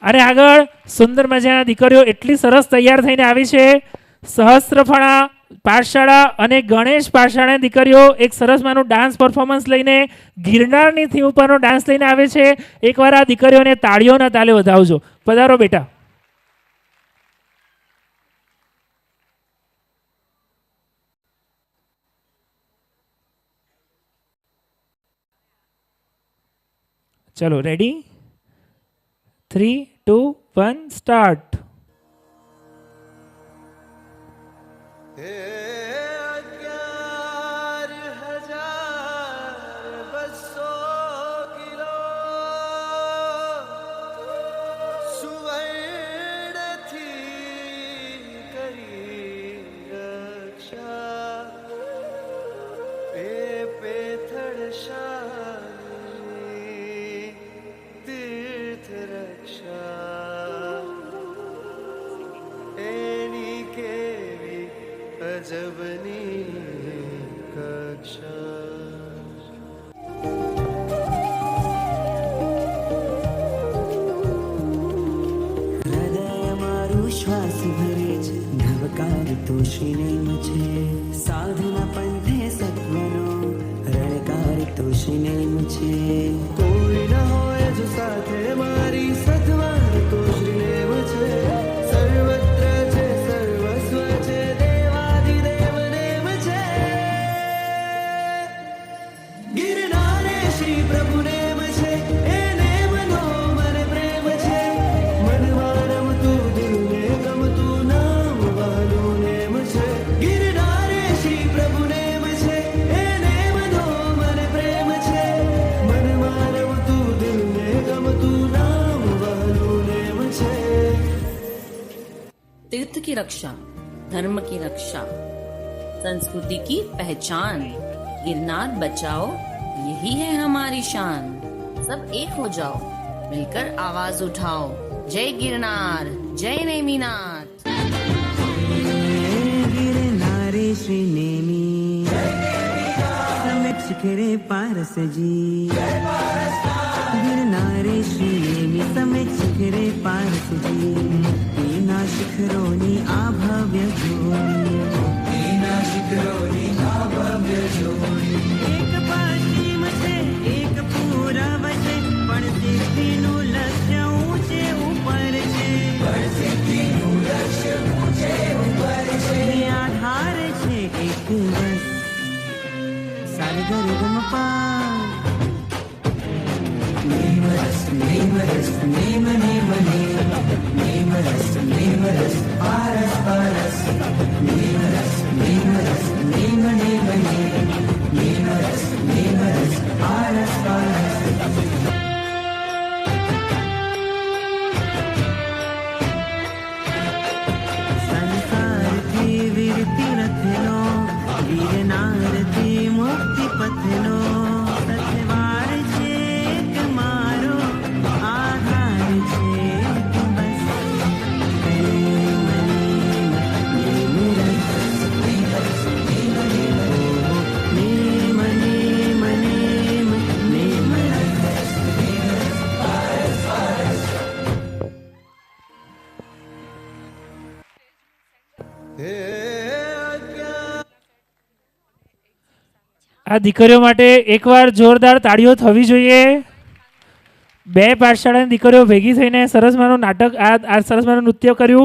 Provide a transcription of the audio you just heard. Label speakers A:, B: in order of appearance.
A: અને આગળ સુંદર મજાના દીકરીઓ એટલી સરસ તૈયાર થઈને આવી છે. સહસ્ત્રફળા પાઠશાળા અને ગણેશ પાઠશાળાની દીકરીઓ એક સરસ માનું ડાન્સ પરફોર્મન્સ લઈને ગિરનારની થીમ ઉપરનો ડાન્સ લઈને આવે છે. એકવાર આ દીકરીઓને તાળીઓના તાલે વધાવજો. પધારો બેટા. ચલો રેડી 3, 2, 1 સ્ટાર્ટ.
B: श्वास भरे नवकार तोषिने मुझे साधना पंथे सत्वनो रणकार तोषिने मुझे कोई न होए जो साथे मारी सत्वर तोषिने मुझे सर्वत्र जे सर्वस्व जे देवाधिदेव ने मुझे गिरनारे श्री प्रभु ने मुझे एने मनो मन प्रेम छे मनवारम तू दिल ने गम तू नाम वालो ने मुझे गिरनारे श्री प्रभु ने मुझे एने मनो मन प्रेम छे मनवारम तू दिल ने गम तू नाम वालो ने मुझे.
C: तीर्थ की रक्षा, धर्म की रक्षा, संस्कृति की पहचान, गिरनार बचाओ यही है हमारी शान. सब एक हो जाओ, मिलकर आवाज उठाओ, जय गिरनार, जय नेमिनाथ.
B: गिरनारे श्री नेमी समेत शिखरे पारस जी गिरनारे श्री नेमी समेत शिखरे पारस जी एना शिखरोनी आ भव्य जोड़ी एना शिखरोनी आ भव्य जोड़ी एक पश्चिम से एक पूरब से पण सिद्धिनु लक्ष्य ऊंचे ऊपर છે પણ સિદ્ધિનું લક્ષ્ય ઊંચે ઉપર છે આધાર છે એક બસ સારગરગમ પા નેમરસ નેમરસ નેમ નેમ નેમ નેમરસ નેમરસ પારસ પારસ નેમરસ નેમરસ નેમ નેમ નેમ નેમરસ નેમરસ પારસ પારસ. સંસારથી વિરતિ રથનો ગિરનારથી મુક્તિ પથનો સથવાર છે એક મારો આધાર છે એક બસ પ્રેમ નેમ નેમ રસ નેમ નેમ નેમ નેમ રસ.
A: આ દીકરીઓ માટે એકવાર જોરદાર તાળીઓ થવી જોઈએ. બે પાઠશાળાની દીકરીઓ ભેગી થઈને સરસ માનું નાટક આ સરસ માનું નૃત્ય કર્યું.